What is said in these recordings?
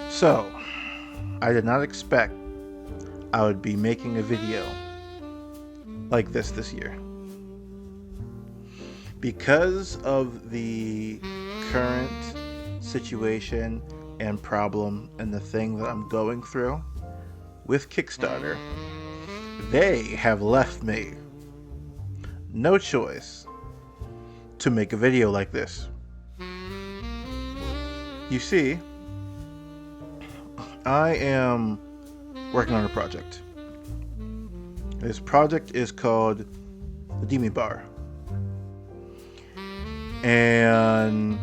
So, I did not expect I would be making a video like this year. Because of the current situation and problem and the thing that I'm going through with Kickstarter, they have left me no choice to make a video like this. You see, I am working on a project. This project is called the Demon Bar. And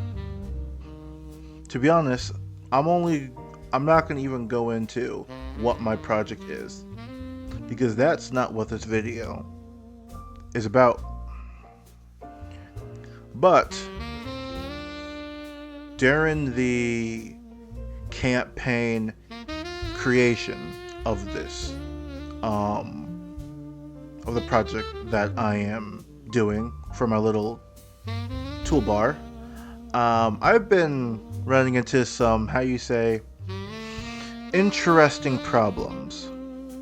to be honest, I'm not going to even go into what my project is, because that's not what this video is about. But during the campaign creation of this, of the project that I am doing for my little toolbar, I've been running into some, interesting problems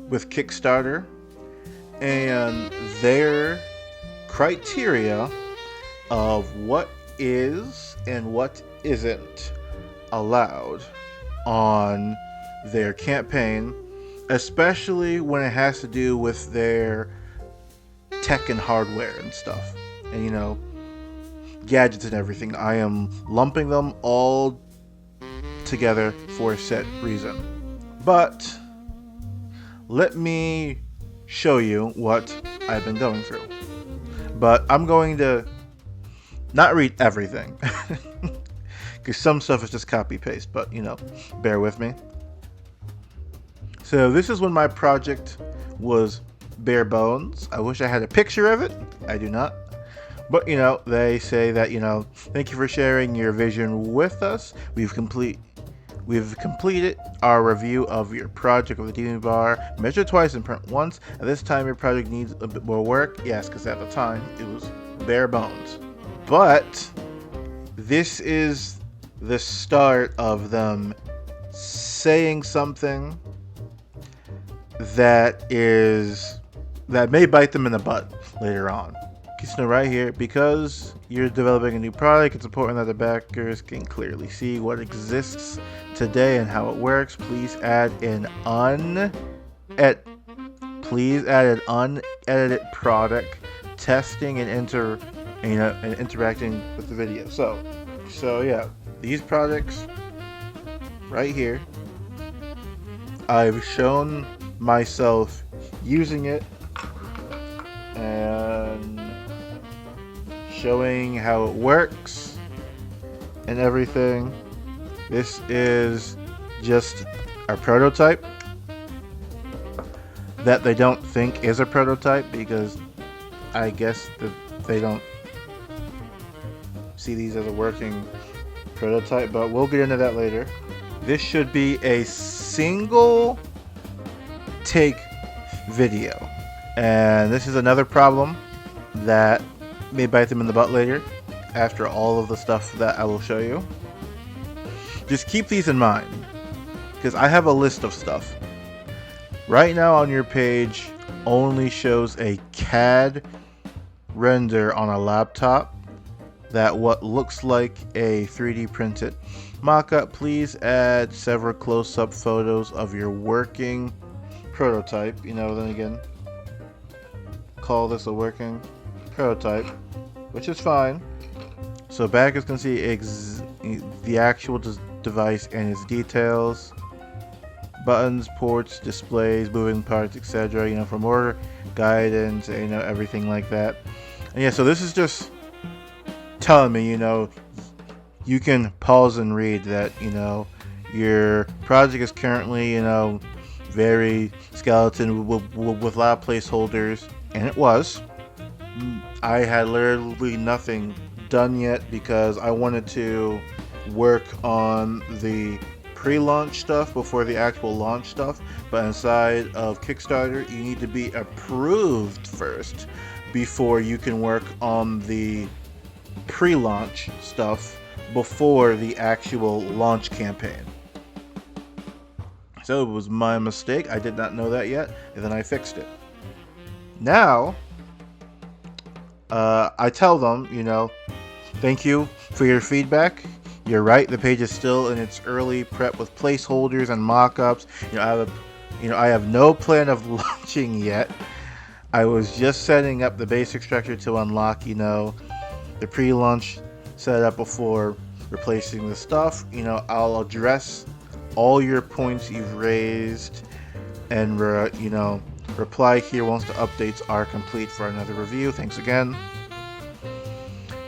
with Kickstarter and their criteria of what is and what isn't allowed on their campaign, especially when it has to do with their tech and hardware and stuff, and gadgets and everything. I am lumping them all together for a set reason. But let me show you what I've been going through. But I'm going to not read everything, because some stuff is just copy paste, but bear with me. So this is when my project was bare bones. I wish I had a picture of it. I do not. But they say that thank you for sharing your vision with us. We've completed our review of your project of the Demon Bar. Measure twice and print once. At this time, your project needs a bit more work. Yes, because at the time it was bare bones. But this is the start of them saying something that may bite them in the butt later on. Right here, because you're developing a new product, it's important that the backers can clearly see what exists today and how it works. Please add an unedited product testing and interacting with the video. So yeah, these products right here, I've shown myself using it and showing how it works and everything. This is just a prototype that they don't think is a prototype, because I guess that they don't see these as a working prototype, but we'll get into that later. This should be a single take video, and this is another problem that may bite them in the butt later after all of the stuff that I will show you. Just keep these in mind, because I have a list of stuff. Right now on your page only shows a CAD render on a laptop that what looks like a 3D printed mock-up. Please add several close-up photos of your working prototype. Then again, call this a working prototype, which is fine. So backers can see the actual device and its details, buttons, ports, displays, moving parts, etc. For more guidance, everything like that. And yeah, so this is just telling me, you can pause and read that, your project is currently, very skeleton with a lot of placeholders, and it was. I had literally nothing done yet because I wanted to work on the pre-launch stuff before the actual launch stuff. But inside of Kickstarter, you need to be approved first before you can work on the pre-launch stuff before the actual launch campaign. So it was my mistake. I did not know that yet, and then I fixed it. Now, I tell them, thank you for your feedback. You're right. The page is still in its early prep with placeholders and mock-ups. I have no plan of launching yet. I was just setting up the basic structure to unlock, the pre-launch setup before replacing the stuff. I'll address all your points you've raised and, reply here once the updates are complete for another review. Thanks again.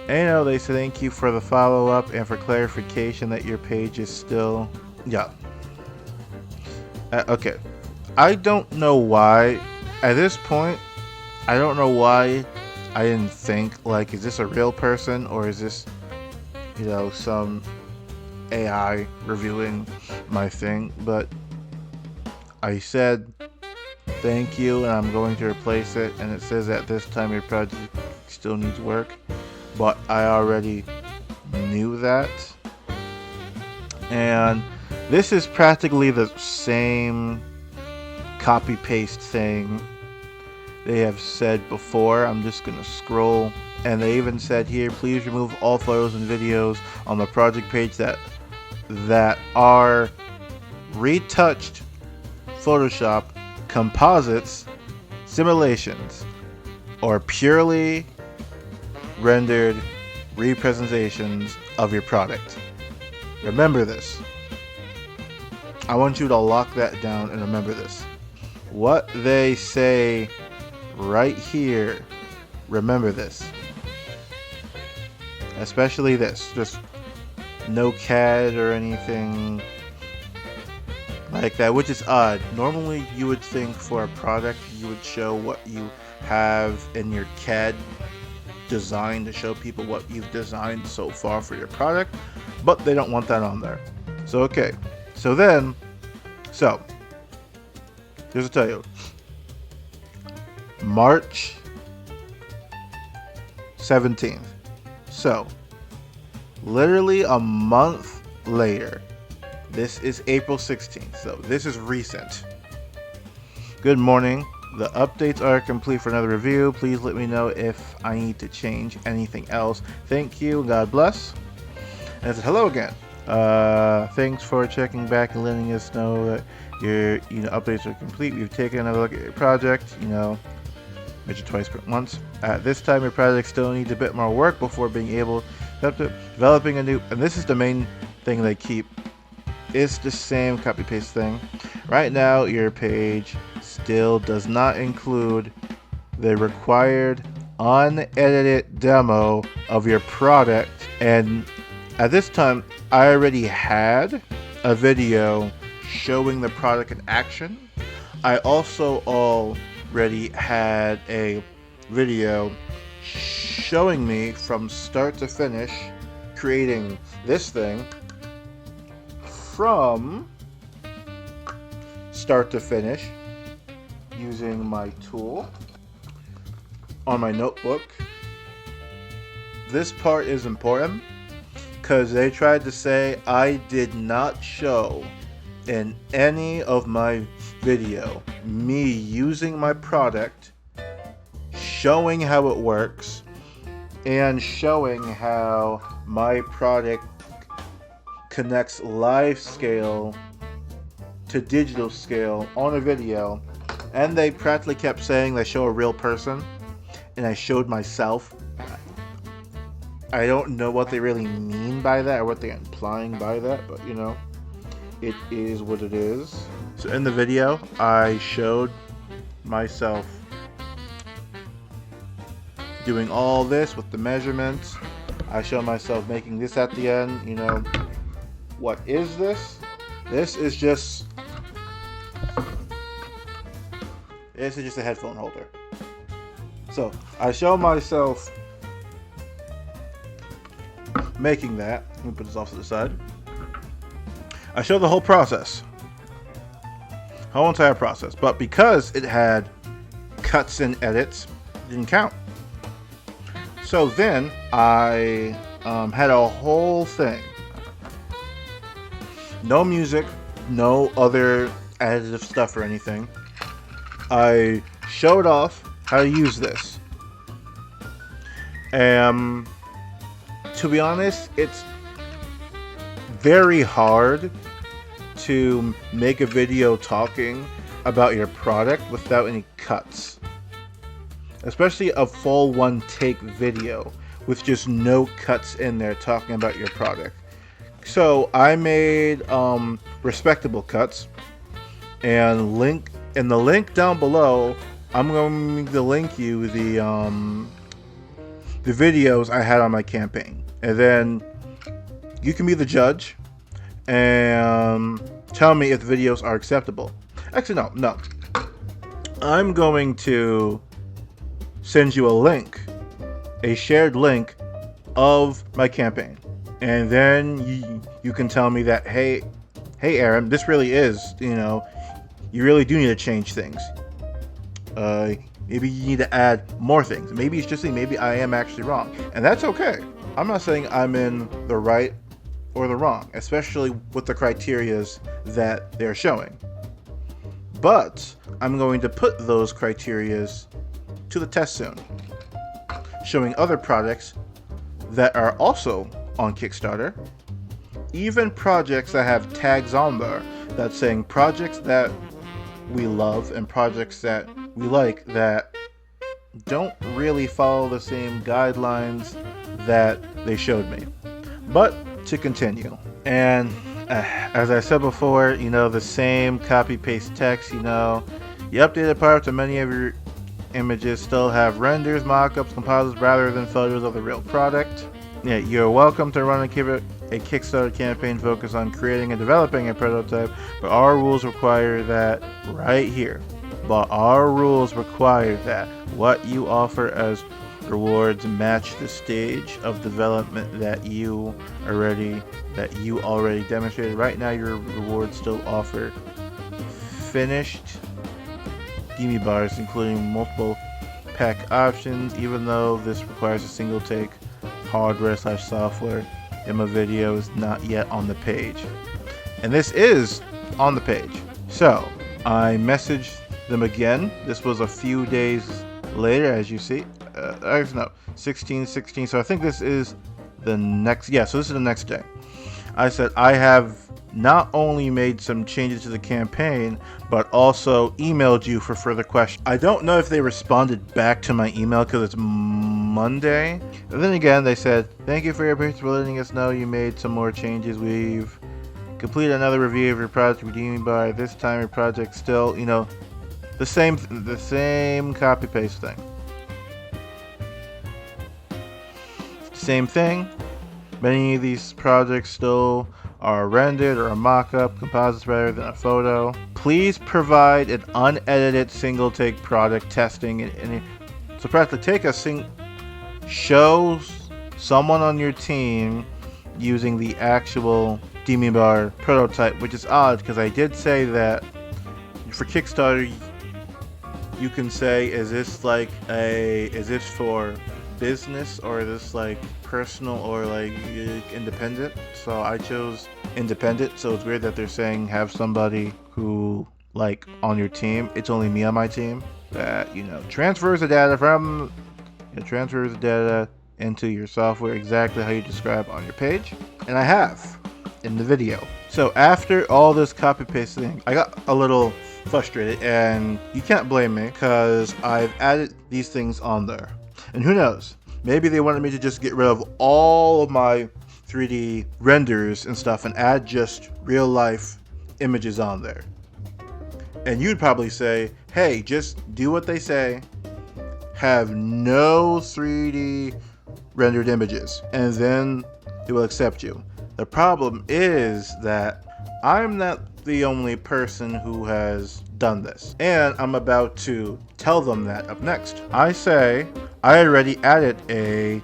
And they say thank you for the follow-up and for clarification that your page is still... Yeah. Okay. I don't know why. At this point, I don't know why I didn't think, is this a real person or is this, some AI reviewing my thing? But I said thank you and I'm going to replace it, and it says at this time your project still needs work. But I already knew that. And this is practically the same copy-paste thing they have said before. I'm just going to scroll. And they even said here, please remove all photos and videos on the project page that are retouched Photoshop composites, simulations, or purely rendered representations of your product. Remember this. I want you to lock that down and remember this. What they say right here, remember this. Especially this. Just no CAD or anything like that, which is odd. Normally you would think for a product you would show what you have in your CAD design to show people what you've designed so far for your product, but they don't want that on there. So okay, so here's to tell you, March 17th, so literally a month later. This is April 16th, so this is recent. Good morning. The updates are complete for another review. Please let me know if I need to change anything else. Thank you. God bless. And I said, hello again. Thanks for checking back and letting us know that your updates are complete. We've taken another look at your project. Measure twice per month. At this time, your project still needs a bit more work before being able to developing a new. And this is the main thing they keep. It's the same copy paste thing. Right now, your page still does not include the required unedited demo of your product, and at this time I already had a video showing the product in action. I also already had a video showing me from start to finish creating this thing from start to finish using my tool on my notebook. This part is important because they tried to say I did not show in any of my video me using my product, showing how it works, and showing how my product connects live scale to digital scale on a video. And they practically kept saying they show a real person, and I showed myself. I don't know what they really mean by that or what they're implying by that, but it is what it is. So in the video, I showed myself doing all this with the measurements. I showed myself making this at the end. What is this? This is just a headphone holder. So I show myself making that. Let me put this off to the side. I show the whole process. Whole entire process. But because it had cuts and edits, it didn't count. So then I had a whole thing. No music, no other additive stuff or anything. I showed off how to use this. To be honest, it's very hard to make a video talking about your product without any cuts. Especially a full one take video with just no cuts in there talking about your product. So I made respectable cuts, and in the link down below, I'm going to link you the videos I had on my campaign, and then you can be the judge and tell me if the videos are acceptable. Actually, no. I'm going to send you a link, a shared link of my campaign, and then you can tell me that, hey Aaron, this really is, you really do need to change things. Maybe you need to add more things. Maybe it's just me. Maybe I am actually wrong, and that's okay. I'm not saying I'm in the right or the wrong, especially with the criterias that they're showing. But I'm going to put those criterias to the test soon, showing other products that are also on Kickstarter, even projects that have tags on there that's saying projects that we love and projects that we like that don't really follow the same guidelines that they showed me. But to continue, and as I said before, the same copy-paste text, the updated parts of many of your images still have renders, mock-ups, composites rather than photos of the real product. Yeah, you're welcome to run a Kickstarter campaign focused on creating and developing a prototype, but our rules require that right here. But our rules require that what you offer as rewards match the stage of development that you already demonstrated. Right now, your rewards still offer finished Gimme bars, including multiple pack options, even though this requires a single take hardware/software. Demo video is not yet on the page, and this is on the page. So I messaged them again. This was a few days later, as you see. 16. So I think this is the next. Yeah, so this is the next day. I said I have not only made some changes to the campaign, but also emailed you for further questions. I don't know if they responded back to my email because it's Monday. And then again, they said, thank you for your patience for letting us know you made some more changes. We've completed another review of your project redeeming bar. This time your project's still, the same copy-paste thing. Same thing. Many of these projects still are rendered or a mock-up, composites rather than a photo. Please provide an unedited single-take product testing. So practically show someone on your team using the actual Demon Bar prototype, which is odd because I did say that for Kickstarter you can say, is this for business or is this like personal or like independent? So I chose independent, so it's weird that they're saying have somebody who like on your team. It's only me on my team that transfers the data into your software exactly how you describe on your page, and I have in the video. So after all this copy paste thing, I got a little frustrated, and you can't blame me because I've added these things on there. And who knows, maybe they wanted me to just get rid of all of my 3D renders and stuff and add just real life images on there. And you'd probably say, hey, just do what they say, have no 3D rendered images, and then they will accept you. The problem is that I'm not the only person who has done this, and I'm about to tell them that up next. I say I already added a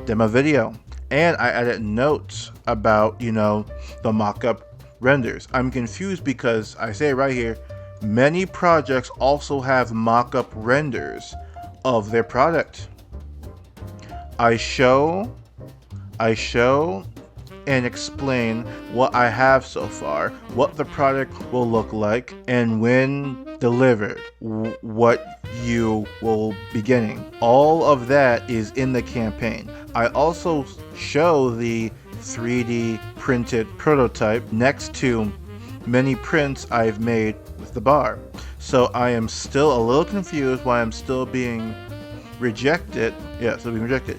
demo video, and I added notes about, the mock-up renders. I'm confused because I say right here, many projects also have mock-up renders of their product. I I show and explain what I have so far, what the product will look like, and when delivered, what you will be getting. All of that is in the campaign. I also show the 3D printed prototype next to many prints I've made with the bar. So I am still a little confused why I'm still being rejected. Yeah, still being rejected.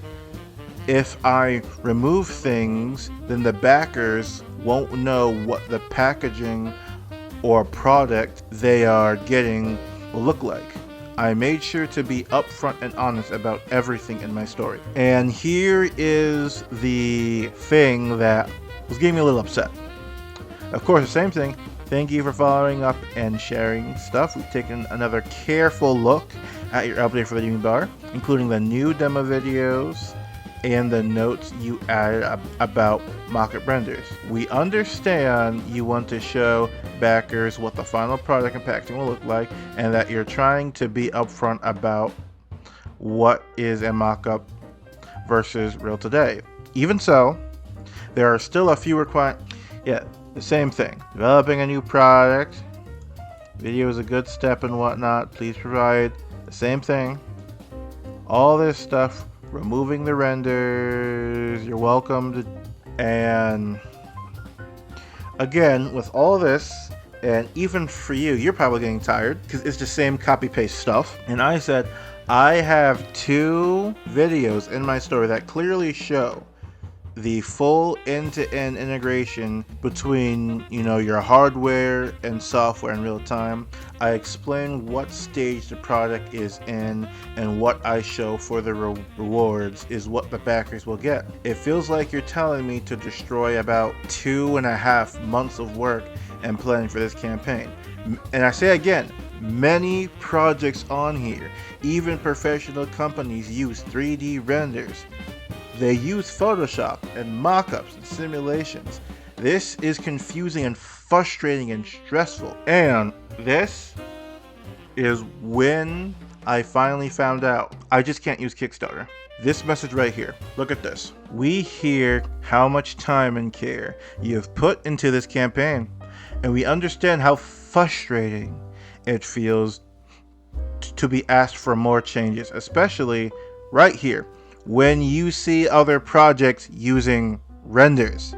If I remove things, then the backers won't know what the packaging or product they are getting will look like. I made sure to be upfront and honest about everything in my story. And here is the thing that was getting me a little upset. Of course, the same thing. Thank you for following up and sharing stuff. We've taken another careful look at your update for the Demon Bar, including the new demo videos and the notes you added about mock-up renders. We understand you want to show backers what the final product and packaging will look like, and that you're trying to be upfront about what is a mock-up versus real today. Even so, there are still a few the same thing. Developing a new product, video is a good step and whatnot. Please provide the same thing. All this stuff. Removing the renders, you're welcome to, and again, with all this, and even for you, you're probably getting tired because it's the same copy-paste stuff. And I said, I have 2 videos in my story that clearly show the full end-to-end integration between, your hardware and software in real time. I explain what stage the product is in, and what I show for the rewards is what the backers will get. It feels like you're telling me to destroy about 2.5 months of work and planning for this campaign. And I say again, many projects on here, even professional companies, use 3D renders. They use Photoshop and mock-ups and simulations. This is confusing and frustrating and stressful. And this is when I finally found out I just can't use Kickstarter. This message right here. Look at this. We hear how much time and care you've put into this campaign, and we understand how frustrating it feels to be asked for more changes, especially right here. When you see other projects using renders.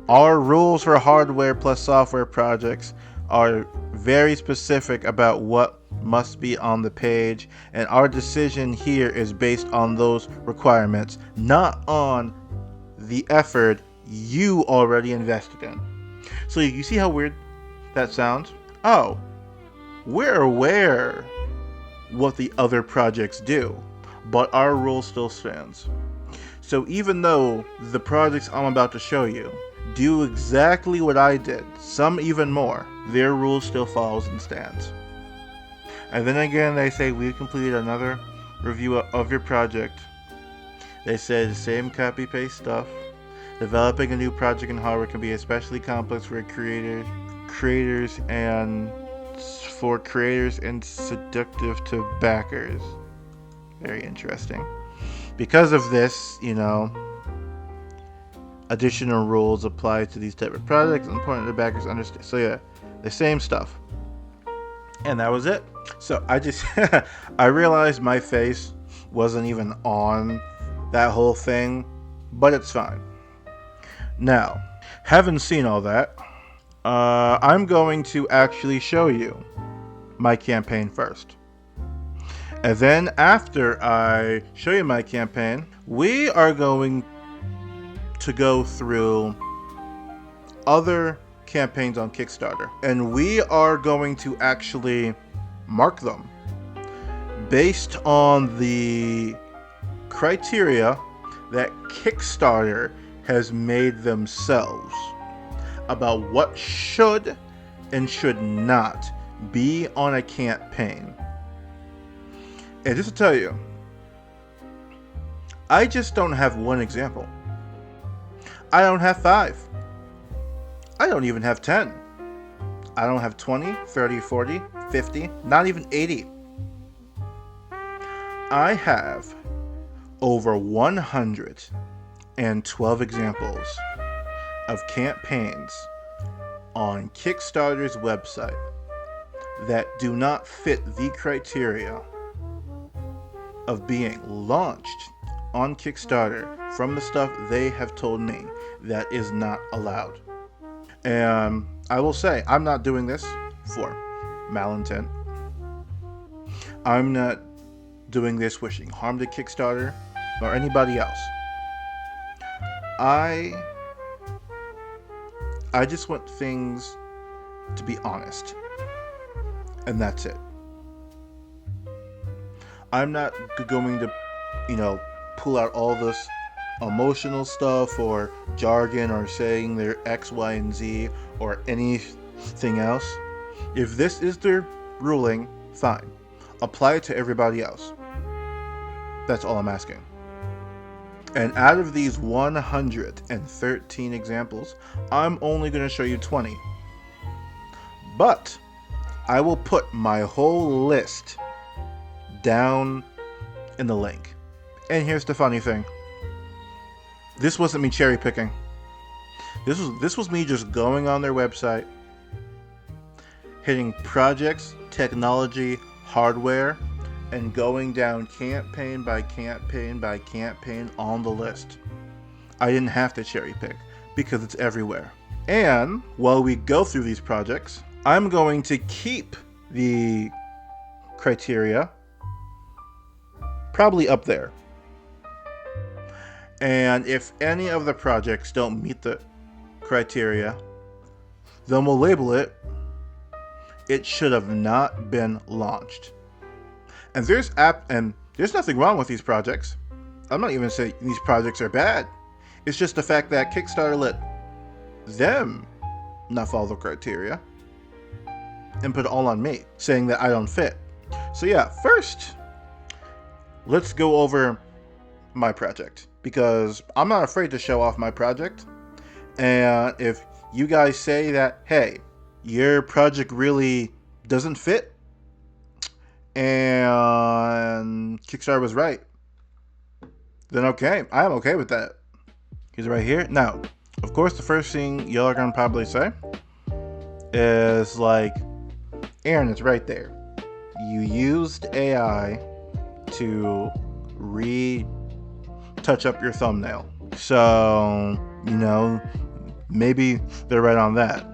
Our rules for hardware plus software projects are very specific about what must be on the page, and our decision here is based on those requirements, not on the effort you already invested in. So you see how weird that sounds? Oh, we're aware what the other projects do, but our rule still stands. So even though the projects I'm about to show you do exactly what I did, some even more, their rule still follows and stands. And then again, they say we've completed another review of your project. They say the same copy-paste stuff. Developing a new project in hardware can be especially complex for creators and seductive to backers. Very interesting. Because of this, additional rules apply to these type of projects. It's important that backers understand. So yeah, the same stuff. And that was it. So I realized my face wasn't even on that whole thing, but it's fine. Now, having seen all that, I'm going to actually show you my campaign first. And then after I show you my campaign, we are going to go through other campaigns on Kickstarter. And we are going to actually mark them based on the criteria that Kickstarter has made themselves about what should and should not be on a campaign. And just to tell you, I just don't have one example. I don't have 5. I don't even have 10. I don't have 20, 30, 40, 50, not even 80. I have over 100 112 examples of campaigns on Kickstarter's website that do not fit the criteria of being launched on Kickstarter from the stuff they have told me that is not allowed. And I will say, I'm not doing this for malintent. I'm not doing this wishing harm to Kickstarter or anybody else. I just want things to be honest. And that's it. I'm not going to, pull out all this emotional stuff or jargon or saying they're X, Y, and Z or anything else. If this is their ruling, fine. Apply it to everybody else. That's all I'm asking. And out of these 113 examples, I'm only going to show you 20. But I will put my whole list down in the link. And here's the funny thing. This wasn't me cherry picking. This was me just going on their website, hitting projects, technology, hardware, and going down campaign by campaign by campaign on the list. I didn't have to cherry pick because it's everywhere. And while we go through these projects, I'm going to keep the criteria probably up there. And if any of the projects don't meet the criteria, then we'll label it, it should have not been launched. And there's nothing wrong with these projects. I'm not even saying these projects are bad. It's just the fact that Kickstarter let them not follow the criteria and put it all on me, saying that I don't fit. So yeah, first, let's go over my project, because I'm not afraid to show off my project. And if you guys say that, hey, your project really doesn't fit, and Kickstarter was right, then okay, I am okay with that. He's right here. Now, of course, the first thing y'all are gonna probably say is like, Aaron, it's right there. You used AI to touch up your thumbnail. So, maybe they're right on that.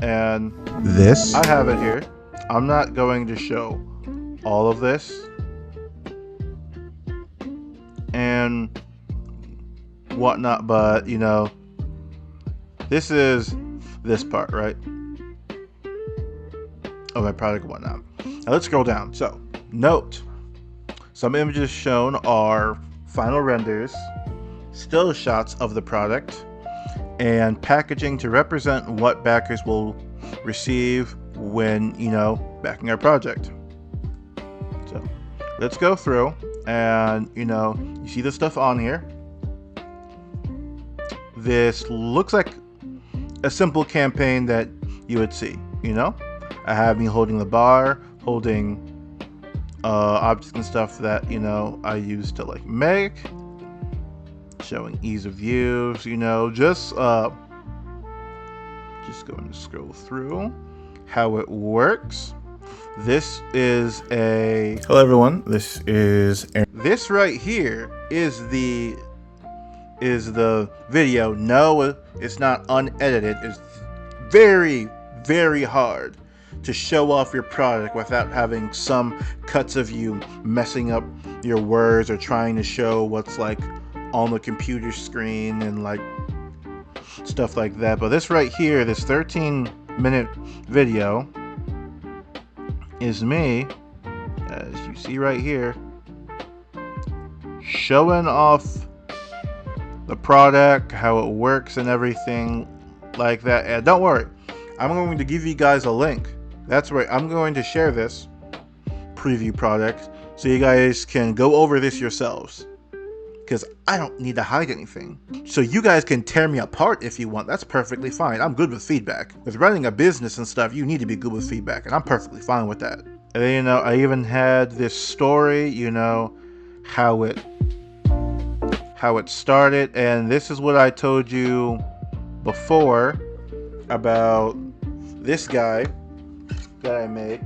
And this, I have it here. I'm not going to show all of this and whatnot, but this is this part, right? Of my product and whatnot. Now let's scroll down. So, note, some images shown are final renders, still shots of the product, and packaging to represent what backers will receive when, backing our project. So let's go through and, you see the stuff on here. This looks like a simple campaign that you would see, I have me holding the bar, holding objects and stuff that, I use to make, showing ease of use, just going to scroll through how it works. This is hello everyone, this right here is the video. No, it's not unedited. It's very, very hard to show off your product without having some cuts of you messing up your words or trying to show what's on the computer screen and stuff like that. But this right here, this 13-minute video is me, as you see right here, showing off the product, how it works and everything like that. And don't worry, I'm going to give you guys a link. That's right, I'm going to share this preview product so you guys can go over this yourselves, because I don't need to hide anything. So you guys can tear me apart if you want. That's perfectly fine. I'm good with feedback. With running a business and stuff, you need to be good with feedback, and I'm perfectly fine with that. And then, I even had this story, how how it started, and this is what I told you before about this guy that I made,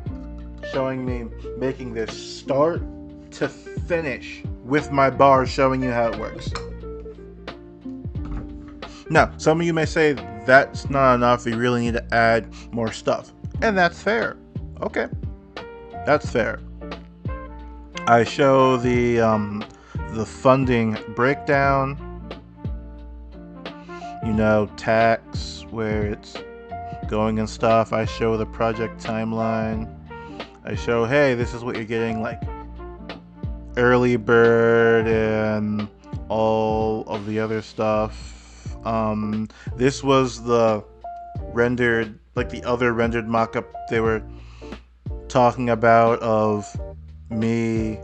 showing me making this start to finish with my bars, showing you how it works. Now, some of you may say that's not enough, you really need to add more stuff, and that's fair. Okay, that's fair. I show the funding breakdown, you know, tax, where it's going and stuff. I show the project timeline. I show, hey, this is what you're getting, like early bird and all of the other stuff. This was the rendered, like the other rendered mock-up they were talking about of me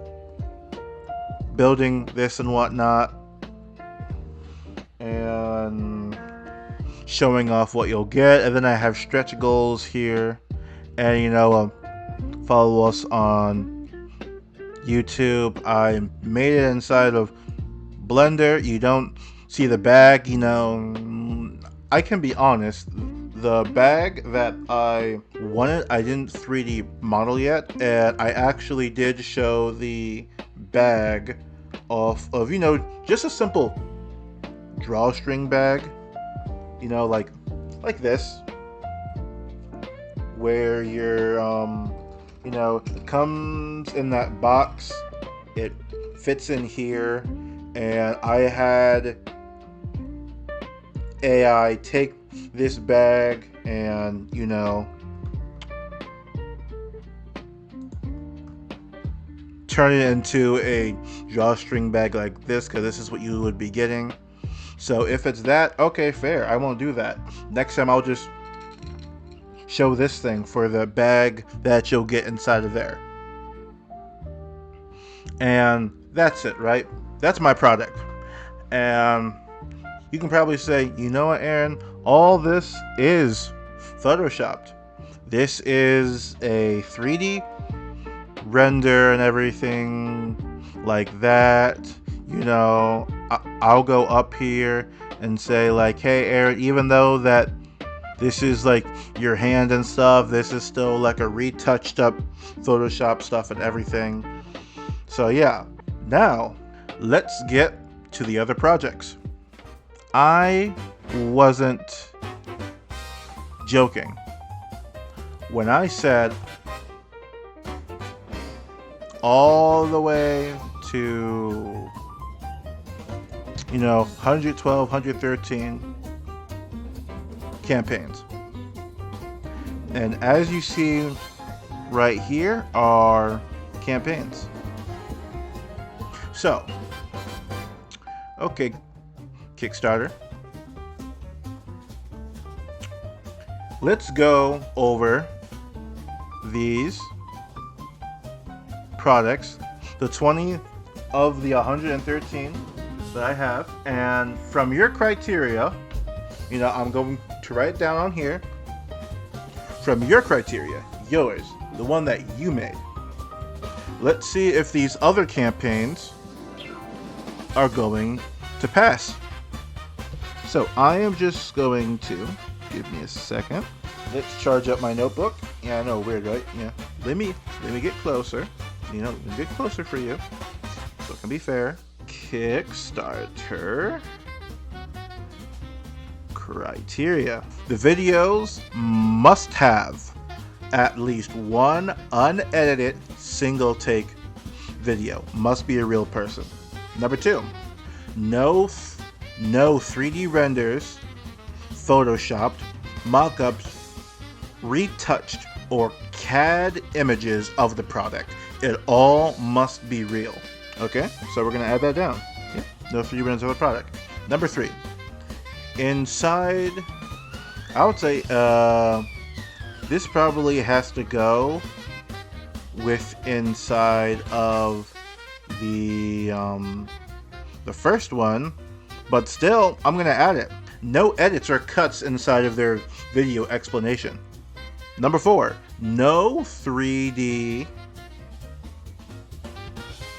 building this and whatnot, and showing off what you'll get. And then I have stretch goals here, and you know, follow us on YouTube. I made it inside of Blender. You don't see the bag, you know. I can be honest, the bag that I wanted, I didn't 3D model yet, and I actually did show the bag off of, you know, just a simple drawstring bag, you know, like this, where you're, you know, it comes in that box, it fits in here, and I had AI take this bag and, you know, turn it into a drawstring bag like this, because this is what you would be getting. So if it's that, okay, fair, I won't do that. Next time I'll just show this thing for the bag that you'll get inside of there. And that's it, right? That's my product. And you can probably say, you know what, Aaron, all this is photoshopped. This is a 3D render and everything like that. You know, I'll go up here and say like, hey, Aaron, even though that this is like your hand and stuff, this is still like a retouched up Photoshop stuff and everything. So yeah, now let's get to the other projects. I wasn't joking when I said all the way to, you know, 112, 113 campaigns. And as you see right here are campaigns. So, okay, Kickstarter. Let's go over these products, the 20 of the 113 that I have, and from your criteria, you know, I'm going to write down on here, from your criteria, yours, the one that you made. Let's see if these other campaigns are going to pass. So I am just going to, give me a second. Let's charge up my notebook. Yeah, I know, weird, right? Yeah. Let me get closer. You know, let me get closer for you, so it can be fair. Kickstarter criteria. The videos must have at least one unedited single take video. Must be a real person. Number 2, no 3D renders, photoshopped, mock-ups, retouched, or CAD images of the product. It all must be real. Okay, so we're gonna add that down. Yeah, no 3D renders of the product. Number 3, inside, I would say this probably has to go with inside of the first one, but still I'm gonna add it. No edits or cuts inside of their video explanation. Number 4, no 3D.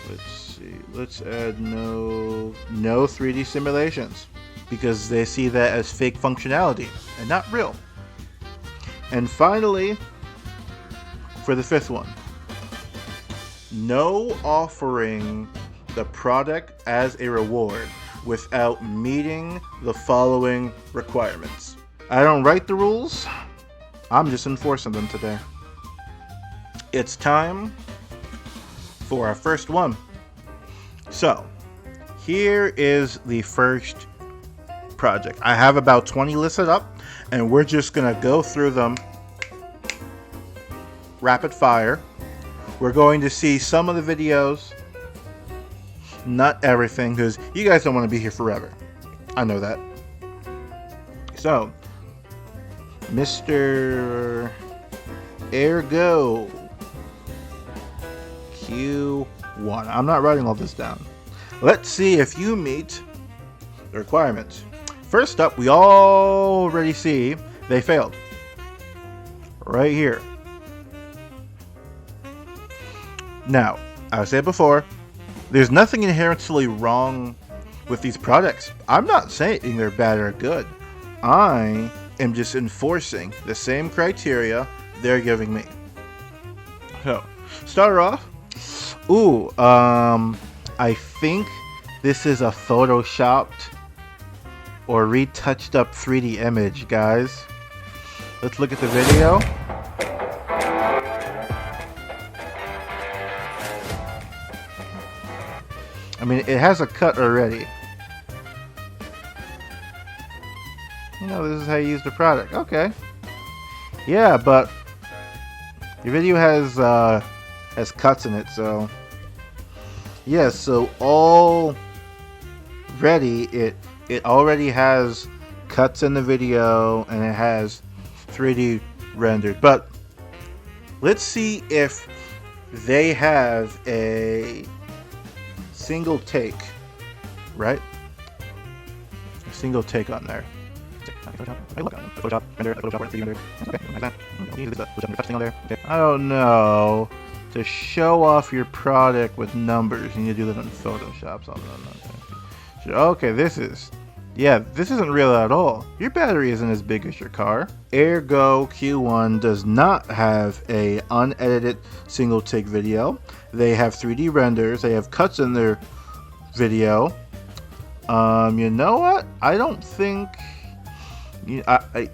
Let's see. let's add no 3D simulations, because they see that as fake functionality and not real. And finally, for the fifth one, no offering the product as a reward without meeting the following requirements. I don't write the rules, I'm just enforcing them today. It's time for our first one. So, here is the first project. I have about 20 listed up, and we're just gonna go through them rapid fire. We're going to see some of the videos, not everything, because you guys don't want to be here forever. I know that. So, Mr. Ergo Q1. I'm not writing all this down. Let's see if you meet the requirements. First up, we already see they failed. Right here. Now, I said before, there's nothing inherently wrong with these products. I'm not saying they're bad or good. I am just enforcing the same criteria they're giving me. So, start off. I think this is a photoshopped or retouched up 3D image, guys. Let's look at the video. I mean, it has a cut already. You know, this is how you use the product. Okay. Yeah, but your video has cuts in it, so yeah. So already it already has cuts in the video, and it has 3D rendered. But let's see if they have a single take, right? A single take on there. I don't know. To show off your product with numbers, you need to do that in Photoshop. Okay, this isn't real at all. Your battery isn't as big as your car. Ergo Q1 does not have a unedited single take video. They have 3D renders. They have cuts in their video. You know what? I don't think. I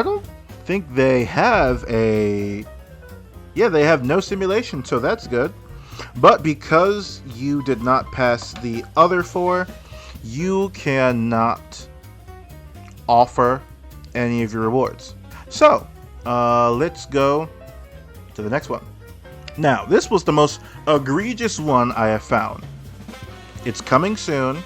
don't think they have a. Yeah, they have no simulation, so that's good. But because you did not pass the other 4, you cannot offer any of your rewards. So, let's go to the next one. Now, this was the most egregious one I have found. It's coming soon.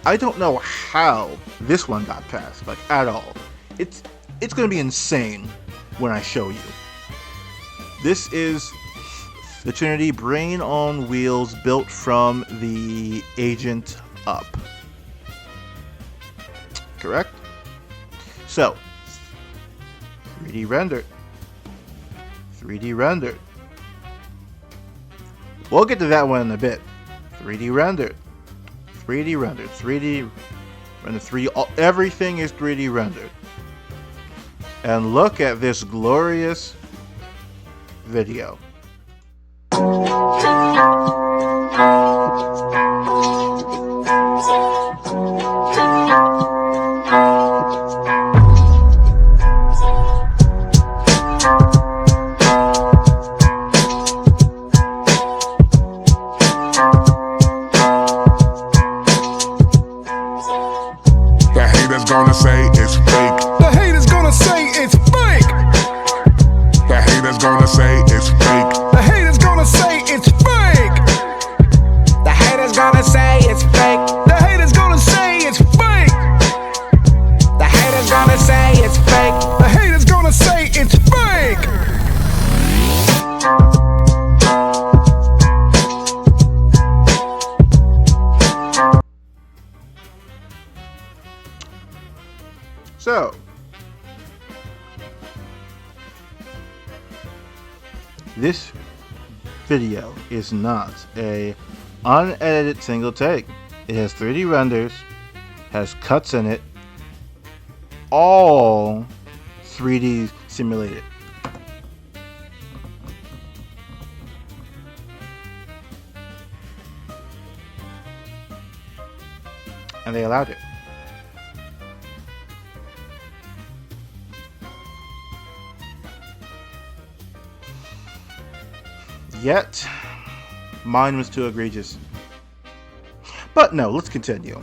I don't know how this one got passed, like, at all. It's going to be insane when I show you. This is the Trinity Brain on Wheels built from the Agent up. Correct? So, 3D rendered. 3D rendered. We'll get to that one in a bit. 3D rendered. 3D rendered. 3D rendered. Everything is 3D rendered. And look at this glorious video. Gonna say it's fake. The haters gonna say it's fake. The haters gonna say it's fake. The haters gonna say it's fake. The haters gonna say it's fake. The haters gonna say it's fake. The haters gonna say it's fake. The haters gonna say it's fake. So, this video is not a unedited single take. It has 3D renders, has cuts in it, all 3D simulated. And they allowed it. Yet, mine was too egregious. But no, let's continue.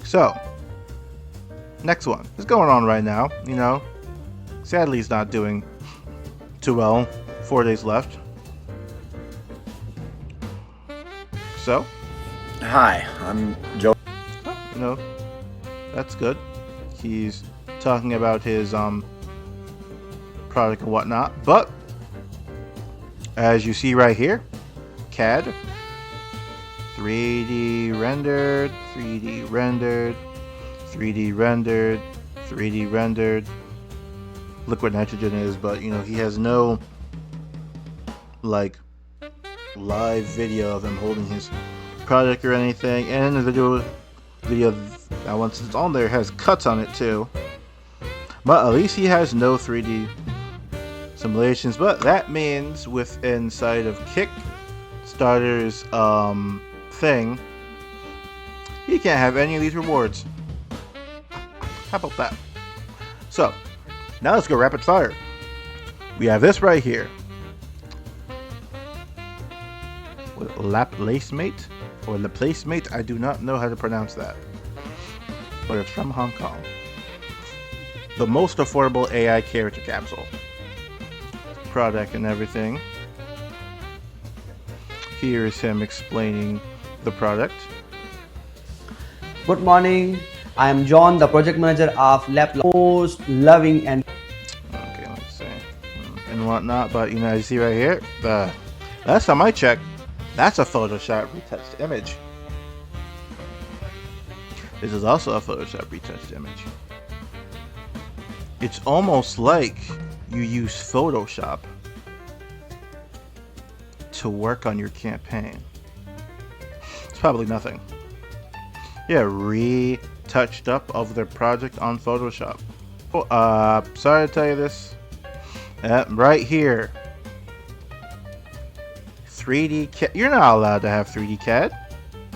So, next one is going on right now. You know, sadly, he's not doing too well. 4 days left. So, Hi, I'm Joe. you know, that's good. He's talking about his product and whatnot. But as you see right here, CAD, 3D rendered, 3D rendered, 3D rendered, 3D rendered. Liquid nitrogen is, but you know, he has no like live video of him holding his product or anything. And the video that once it's on there has cuts on it too. But at least he has no 3D simulations. But that means with inside of Kickstarter's thing, he can't have any of these rewards. How about that? So now let's go rapid fire. We have this right here. Lap Placemate or La Placemate. I do not know how to pronounce that, but it's from Hong Kong. The most affordable AI character capsule product and everything. Here is him explaining the product. Good morning. I am John, the project manager of Lab. Most loving and Okay, let's see and whatnot. But you know, as you see right here, last time I checked, that's a Photoshop retouched image. This is also a Photoshop retouched image. It's almost like you use Photoshop to work on your campaign. It's probably nothing. Yeah, retouched up of their project on Photoshop. Sorry to tell you this. Right here. 3D CAD. You're not allowed to have 3D CAD.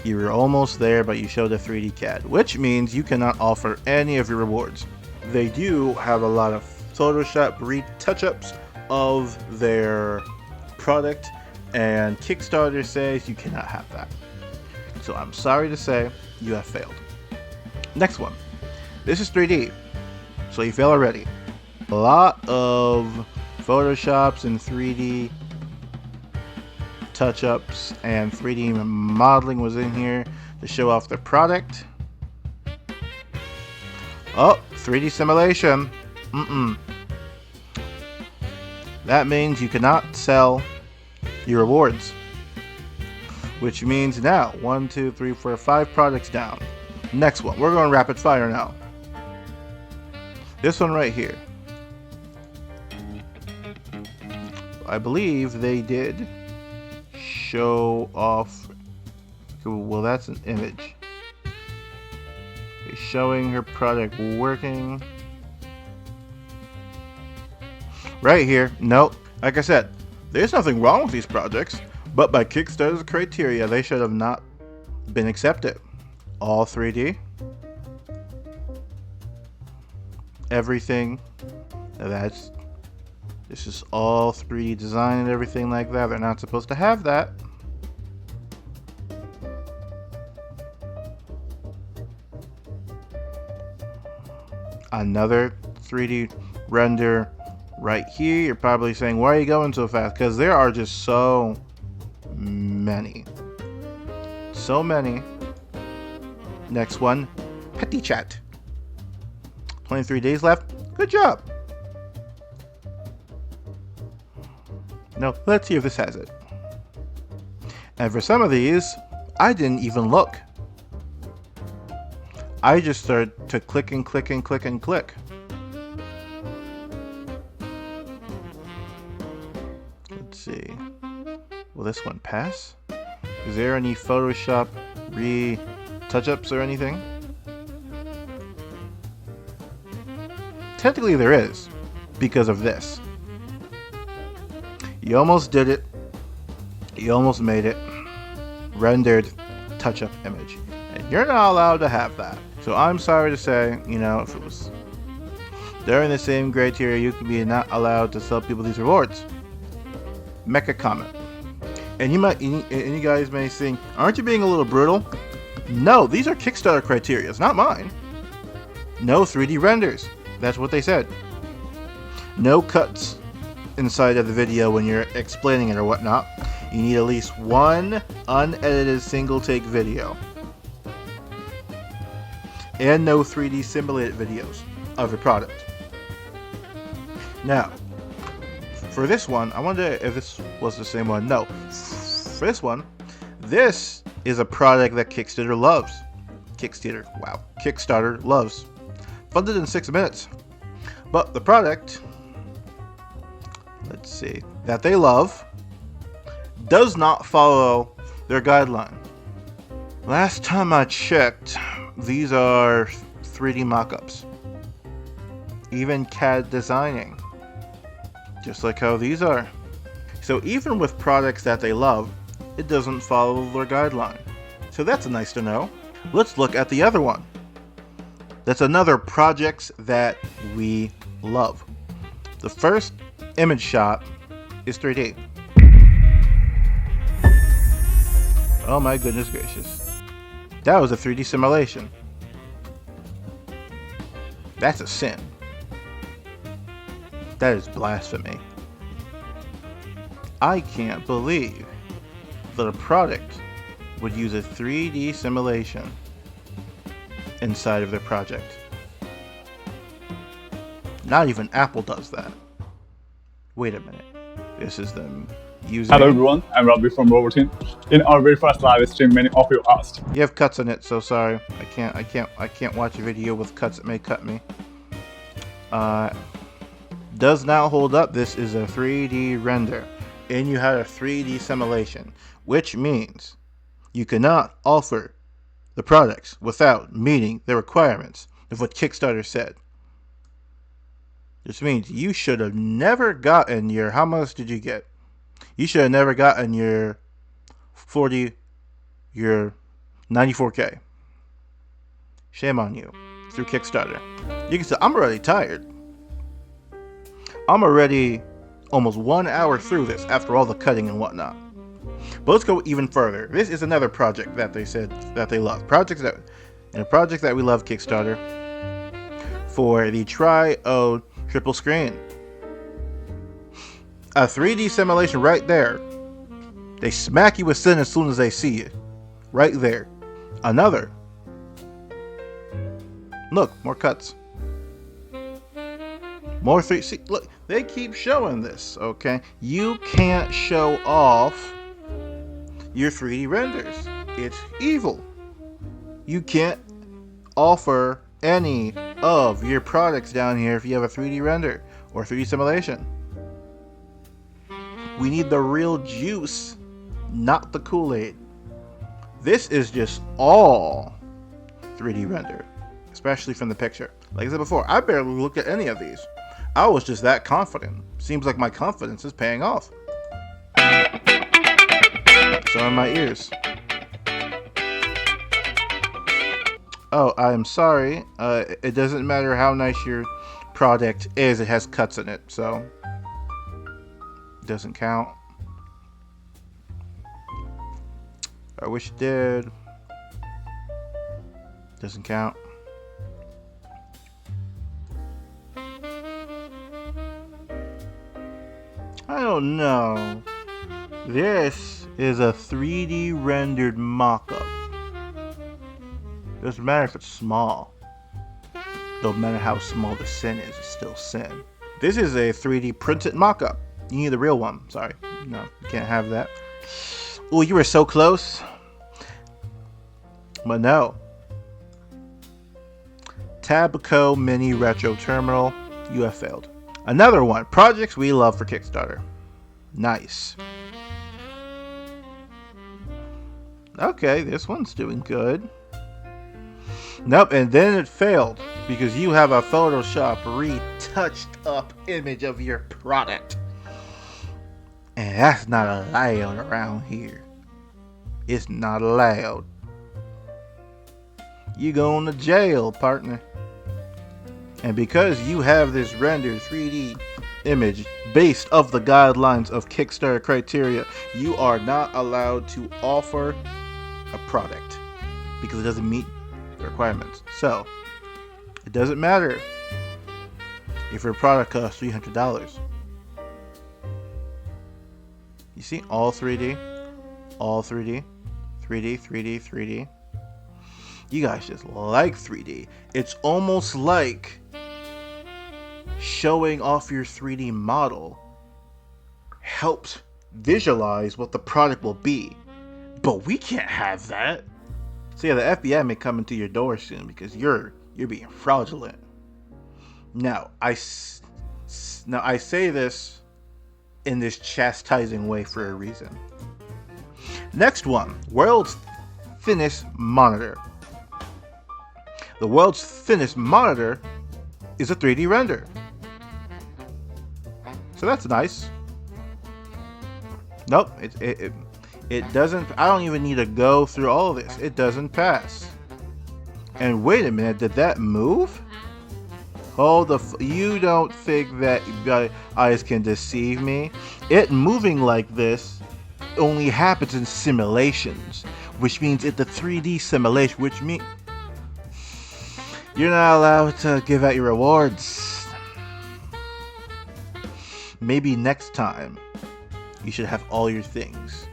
You were almost there, but you showed a 3D CAD, which means you cannot offer any of your rewards. They do have a lot of Photoshop retouch-ups of their product, and Kickstarter says you cannot have that. So I'm sorry to say, you have failed. Next one. This is 3D, so you fail already. A lot of Photoshops and 3D touch-ups and 3D modeling was in here to show off the product. Oh, 3D simulation. That means you cannot sell your rewards, which means now 1, 2, 3, 4, 5 products down. Next one, we're going rapid fire now. This one right here, I believe they did show off. Well, that's an image. It's showing her product working. Right here. Nope. Like I said, there's nothing wrong with these projects, but by Kickstarter's criteria, they should have not been accepted. All 3D. Everything. This is all 3D design and everything like that. They're not supposed to have that. Another 3D render right here. You're probably saying, why are you going so fast? Because there are just so many. So many. Next one, Petty Chat. 23 days left. Good job. Now, let's see if this has it. And for some of these, I didn't even look. I just started to click and click and click and click. Let's see. Will this one pass? Is there any Photoshop touch-ups or anything? Technically there is, because of this. You almost did it. You almost made it. Rendered touch-up image. And you're not allowed to have that. So I'm sorry to say, you know, if it was during the same criteria, you could be not allowed to sell people these rewards. Make a comment. And you guys may think, aren't you being a little brutal? No, these are Kickstarter criteria, it's not mine. No 3D renders. That's what they said. No cuts inside of the video when you're explaining it or whatnot. You need at least one unedited single take video. And no 3D simulated videos of your product. Now, for this one, I wonder if this was the same one. No. For this one, this is a product that Kickstarter loves. Kickstarter loves. Funded in 6 minutes. But the product, let's see, that they love does not follow their guideline. Last time I checked, these are 3D mockups. Even CAD designing. Just like how these are. So even with products that they love, it doesn't follow their guideline. So that's nice to know. Let's look at the other one. That's another projects that we love. The first image shot is 3D. Oh my goodness gracious. That was a 3D simulation. That's a sin. That is blasphemy. I can't believe that a product would use a 3D simulation inside of their project. Not even Apple does that. Wait a minute. This is them using... Hello everyone, I'm Robbie from Robotin. In our very first live stream, many of you asked. You have cuts in it, so sorry. I can't watch a video with cuts that may cut me. Does not hold up. This is a 3D render. And you had a 3D simulation, which means you cannot offer the products without meeting the requirements of what Kickstarter said. This means you should have never gotten your, how much did you get? You should have never gotten your 94K. Shame on you. Through Kickstarter. You can say, I'm already tired. I'm already almost 1 hour through this after all the cutting and whatnot. But let's go even further. This is another project that they said that they love. Project that we love, Kickstarter, for the Tri-O triple screen. A 3D simulation right there. They smack you with sin as soon as they see you. Right there. Another. Look, more cuts. More 3D. See, look, they keep showing this, okay? You can't show off your 3D renders. It's evil. You can't offer any of your products down here if you have a 3D render or 3D simulation. We need the real juice, not the Kool-Aid. This is just all 3D render, especially from the picture. Like I said before, I barely looked at any of these. I was just that confident. Seems like my confidence is paying off. So in my ears. Oh, I'm sorry. It doesn't matter how nice your product is, it has cuts in it, so it doesn't count. I wish it did. Doesn't count. I don't know. This is a 3D rendered mock-up. Doesn't matter if it's small. Don't matter how small the sin is, it's still sin. This is a 3D printed mock-up. You need the real one. Sorry. No, you can't have that. Oh, you were so close. But no. Tabco Mini Retro Terminal. You have failed. Another one. Projects we love for Kickstarter. Nice. Okay, this one's doing good. Nope, and then it failed because you have a Photoshop retouched up image of your product. And that's not allowed around here. It's not allowed. You going to jail, partner. And because you have this rendered 3D image based off the guidelines of Kickstarter criteria, you are not allowed to offer a product because it doesn't meet the requirements. So it doesn't matter if your product costs $300. You see, all 3D, all 3D, 3D, 3D, 3D. You guys just like 3D. It's almost like showing off your 3D model helps visualize what the product will be. But we can't have that. So yeah, the FBI may come into your door soon because you're being fraudulent. Now, I say this in this chastising way for a reason. Next one, world's thinnest monitor. The world's thinnest monitor is a 3D render. So that's nice. Nope, it doesn't. I don't even need to go through all of this. It doesn't pass. And wait a minute, did that move? Hold the. You don't think that your eyes can deceive me? It moving like this only happens in simulations, which means it's the 3D simulation, which means you're not allowed to give out your rewards. Maybe next time you should have all your things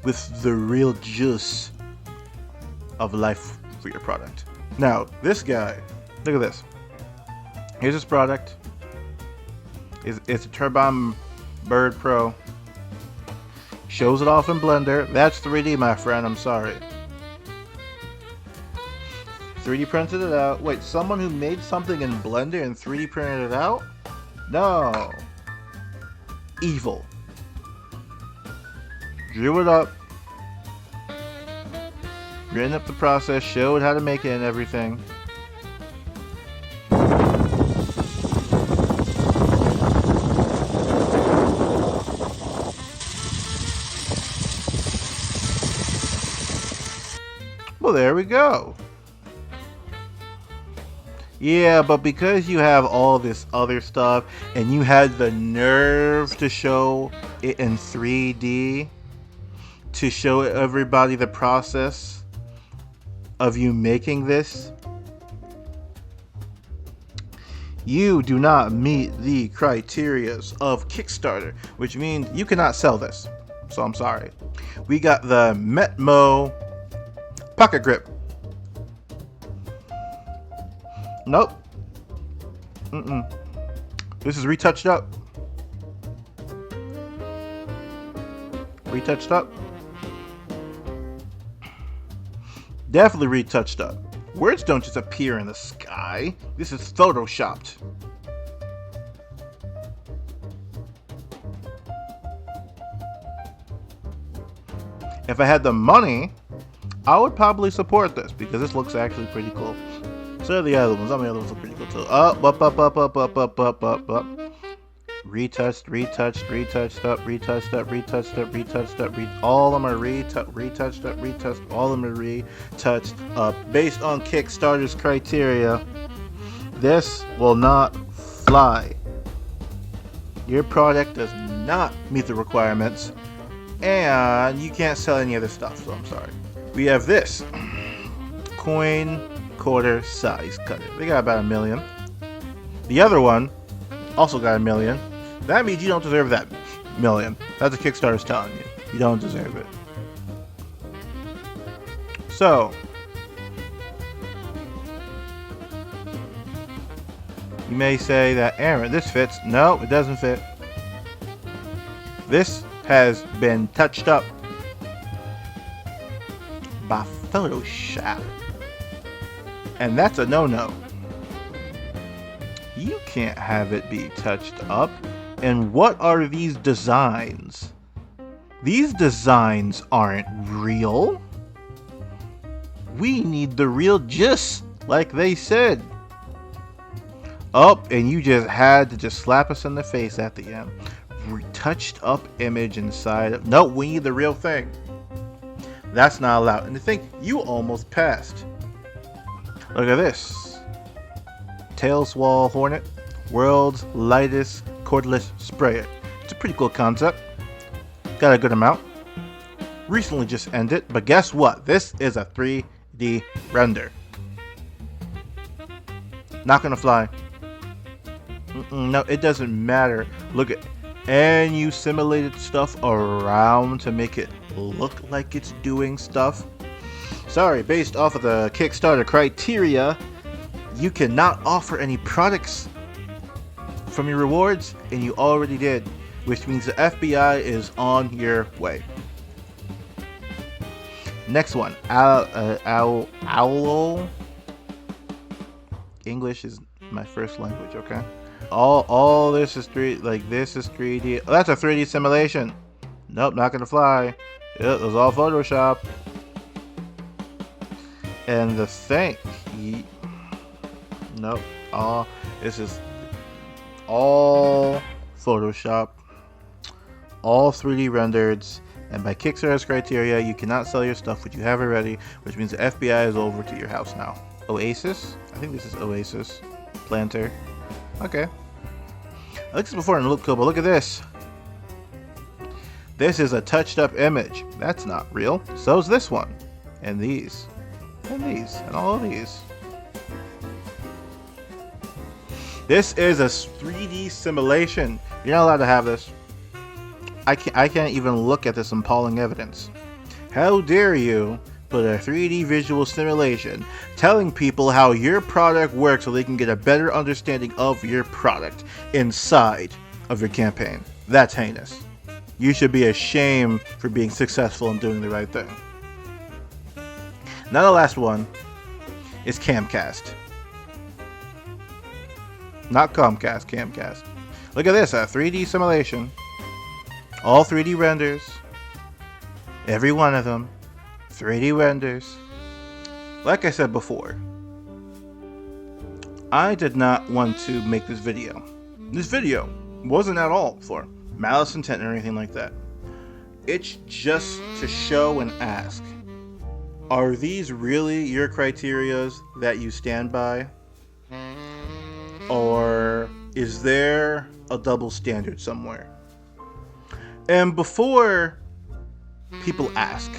with the real juice of life for your product. Now, this guy, look at this. Here's his product. It's a Turbine Bird Pro. Shows it off in Blender. That's 3D, my friend. I'm sorry. 3D printed it out. Wait, someone who made something in Blender and 3D printed it out? No. Evil. Drew it up. Written up the process. Showed how to make it and everything. Well, there we go. Yeah, but because you have all this other stuff and you had the nerve to show it in 3D, to show everybody the process of you making this, you do not meet the criterias of Kickstarter, which means you cannot sell this. So I'm sorry. We got the Metmo Pocket Grip. Nope. This is retouched up. Retouched up. Definitely retouched up. Words don't just appear in the sky. This is photoshopped. If I had the money, I would probably support this because this looks actually pretty cool. So are the other ones. Some of the other ones look pretty cool too. Up. Retouched, retouched up. All of them are retouched up. All of them are retouched up. Based on Kickstarter's criteria, this will not fly. Your product does not meet the requirements, and you can't sell any other stuff, so I'm sorry. We have this coin quarter size cutter. They got about 1 million. The other one also got 1 million. That means you don't deserve that 1 million. That's what Kickstarter's telling you. You don't deserve it. So, you may say that, Aaron, this fits. No, it doesn't fit. This has been touched up by Photoshop. And that's a no-no. You can't have it be touched up. And what are these designs? These designs aren't real. We need the real gist, like they said. Oh, and you just had to just slap us in the face at the end. Retouched up image inside of... No, we need the real thing. That's not allowed. And to think, you almost passed. Look at this. Tailswall Hornet. World's lightest cordless sprayer. It's a pretty cool concept. Got a good amount. Recently just ended, but guess what? This is a 3D render. Not gonna fly. No, it doesn't matter. Look at... And you simulated stuff around to make it look like it's doing stuff. Sorry, based off of the Kickstarter criteria, you cannot offer any products from your rewards, and you already did, which means the FBI is on your way. Next one, Owl. English is my first language, okay? All this is this is 3D. Oh, that's a 3D simulation. Nope, not gonna fly. It was all Photoshop. And the thing, nope. This is all Photoshop, all 3D rendered, and by Kickstarter's criteria, you cannot sell your stuff which you have already, which means the FBI is over to your house now. Oasis? I think this is Oasis. Planter. Okay. I looked at this before and it looked cool, but look at this. This is a touched up image. That's not real. So's this one. And these. And these. And all of these. This is a 3D simulation. You're not allowed to have this. I can't even look at this appalling evidence. How dare you put a 3D visual simulation telling people how your product works so they can get a better understanding of your product inside of your campaign. That's heinous. You should be ashamed for being successful and doing the right thing. Now the last one is Camcast. Not Comcast, Camcast. Look at this, a 3D simulation. All 3D renders. Every one of them. 3D renders. Like I said before, I did not want to make this video. This video wasn't at all for malice intent or anything like that. It's just to show and ask, are these really your criterias that you stand by? Or is there a double standard somewhere? And before people ask,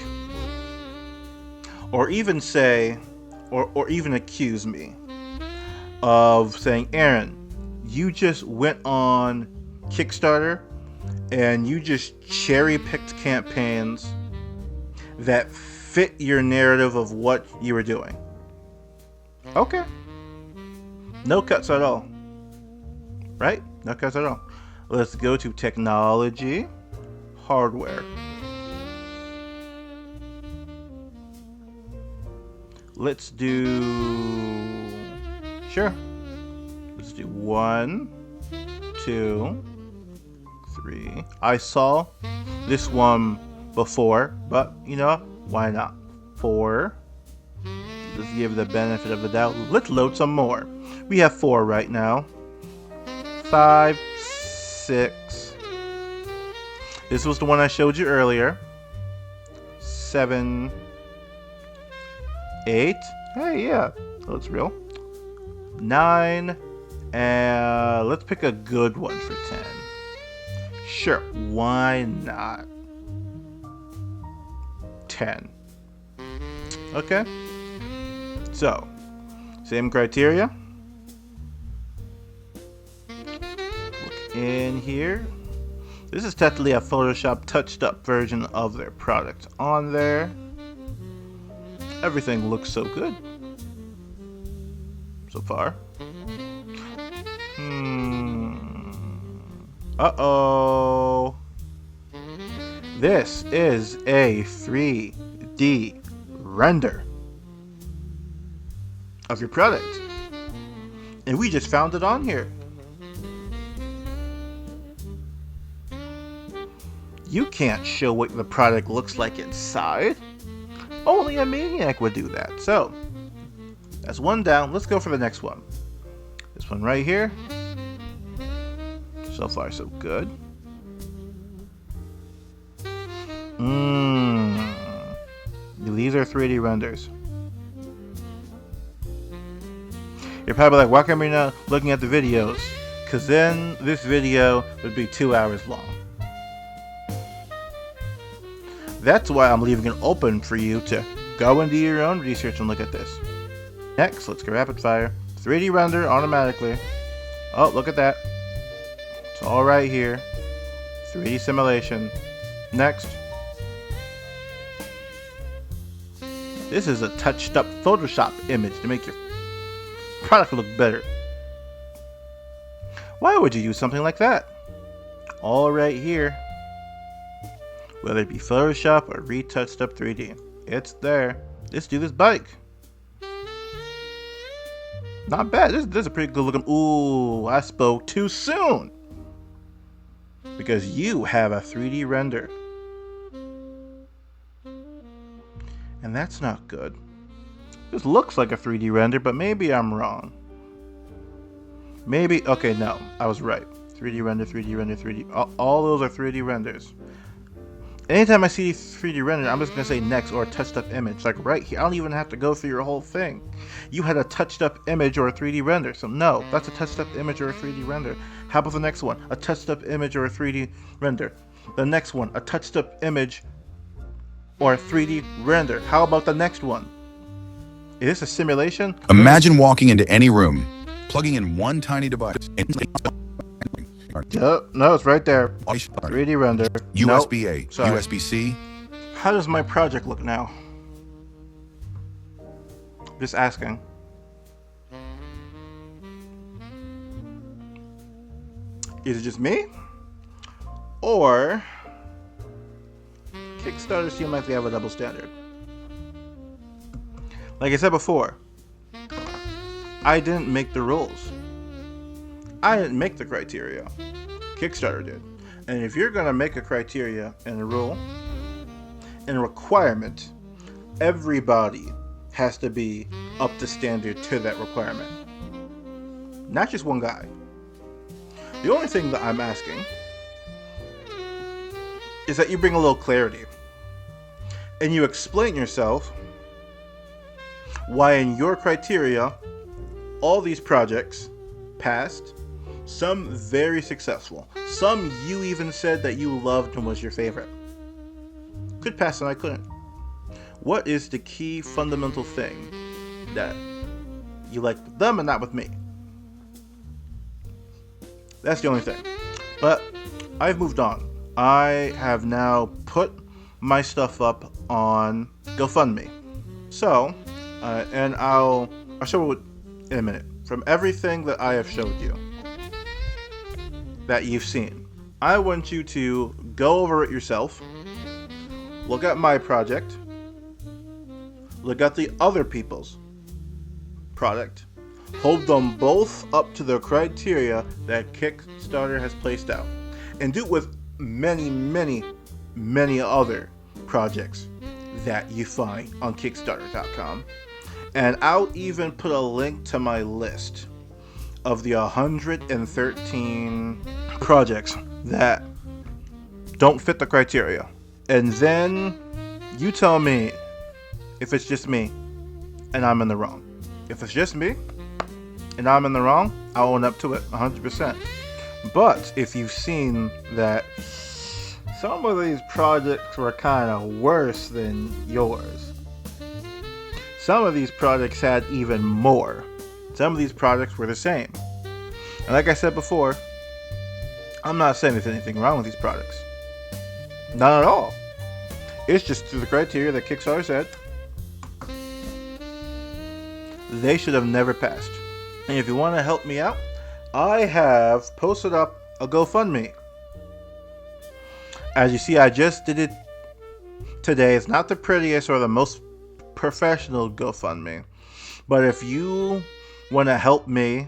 or even say, or even accuse me of saying, Aaron, you just went on Kickstarter and you just cherry-picked campaigns that fit your narrative of what you were doing. Okay. No cuts at all. Right? No cuts at all. Let's go to technology, hardware. Let's do... Sure. Let's do 1, 2, 3. I saw this one before, but you know, why not? 4. Let's give the benefit of the doubt. Let's load some more. We have 4 right now. 5, 6. This was the one I showed you earlier. 7, 8. Hey, yeah, that's real. 9, and let's pick a good one for 10. Sure, why not? 10. Okay. So, same criteria. Look in here. This is technically a Photoshop touched up version of their product on there. Everything looks so good so far. Uh-oh. This is a 3D render of your product. And we just found it on here. You can't show what the product looks like inside. Only a maniac would do that. So, that's one down. Let's go for the next one. This one right here. So far, so good. These are 3D renders. You're probably like, why can't we not looking at the videos? Because then this video would be 2 hours long. That's why I'm leaving it open for you to go and do your own research and look at this. Next, let's go rapid fire. 3D render automatically. Oh, look at that. It's all right here. 3D simulation. Next. This is a touched up Photoshop image to make your product look better. Why would you use something like that? All right here. Whether it be Photoshop or retouched up 3D. It's there. Let's do this bike. Not bad. This is a pretty good looking. Ooh, I spoke too soon. Because you have a 3D render. And that's not good. This looks like a 3D render, but maybe I'm wrong. Maybe, okay, no, I was right. 3D render, 3D render, 3D. All those are 3D renders. Anytime I see 3D render, I'm just going to say next or a touched up image. Like right here, I don't even have to go through your whole thing. You had a touched up image or a 3D render. So no, that's a touched up image or a 3D render. How about the next one? A touched up image or a 3D render. The next one, a touched up image or a 3D render. How about the next one? Is this a simulation? Imagine walking into any room, plugging in one tiny device. No, it's right there. 3D render. USB-A, Nope. Sorry. USB-C. How does my project look now? Just asking. Is it just me? Or Kickstarter seem like they have a double standard? Like I said before, I didn't make the rules. I didn't make the criteria. Kickstarter did. And if you're going to make a criteria and a rule and a requirement, everybody has to be up to standard to that requirement. Not just one guy. The only thing that I'm asking is that you bring a little clarity and you explain yourself why in your criteria all these projects passed, some very successful, some you even said that you loved and was your favorite, could pass and I couldn't. What is the key fundamental thing that you like with them and not with me? That's the only thing. But I've moved on. I have now put my stuff up on GoFundMe. So, and I'll show it in a minute. From everything that I have showed you, that you've seen, I want you to go over it yourself, look at my project, look at the other people's product, hold them both up to the criteria that Kickstarter has placed out, and do it with many, many, many other projects that you find on Kickstarter.com. And I'll even put a link to my list of the 113 projects that don't fit the criteria. And then you tell me if it's just me and I'm in the wrong. If it's just me and I'm in the wrong, I'll own up to it 100%. But if you've seen that some of these projects were kind of worse than yours, some of these projects had even more. Some of these projects were the same. And like I said before, I'm not saying there's anything wrong with these products. Not at all. It's just through the criteria that Kickstarter said they should have never passed. And if you want to help me out, I have posted up a GoFundMe. As you see, I just did it today. It's not the prettiest or the most professional GoFundMe, but if you want to help me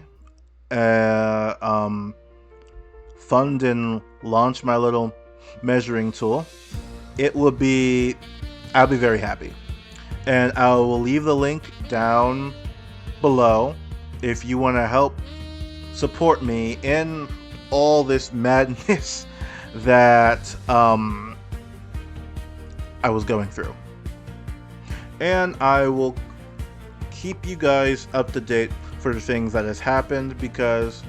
fund and launch my little measuring tool, I'll be very happy. And I will leave the link down below if you want to help support me in all this madness that I was going through. And I will keep you guys up to date for the things that has happened, because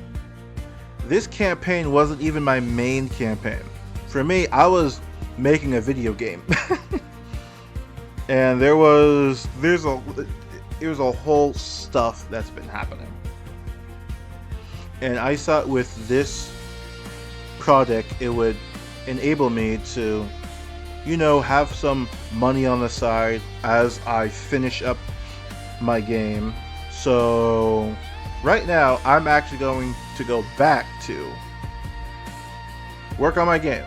this campaign wasn't even my main campaign. For me, I was making a video game. And there's a whole stuff that's been happening. And I thought with this project it would enable me to, have some money on the side as I finish up my game. So right now I'm actually going to go back to work on my game,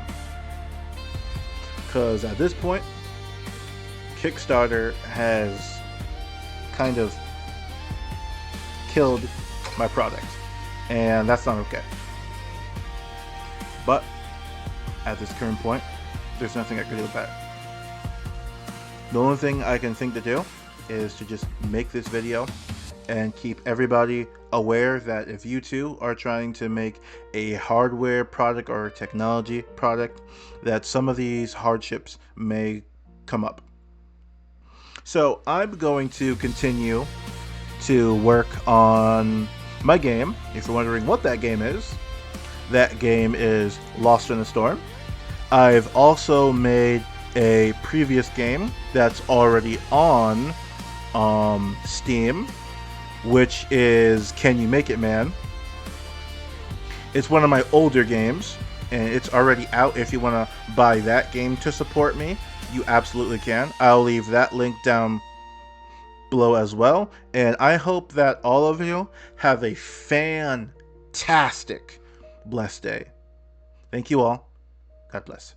because at this point Kickstarter has kind of killed my product, and that's not okay. But at this current point, there's nothing I can do about it. The only thing I can think to do is to just make this video and keep everybody aware that if you too are trying to make a hardware product or a technology product, that some of these hardships may come up. So I'm going to continue to work on my game. If you're wondering what that game is, that game is Lost in a Storm. I've also made a previous game that's already on Steam, which is Can You Make It Man? It's one of my older games, and it's already out. If you want to buy that game to support me, you absolutely can. I'll leave that link down below as well. And I hope that all of you have a fantastic, blessed day. Thank you all. God bless.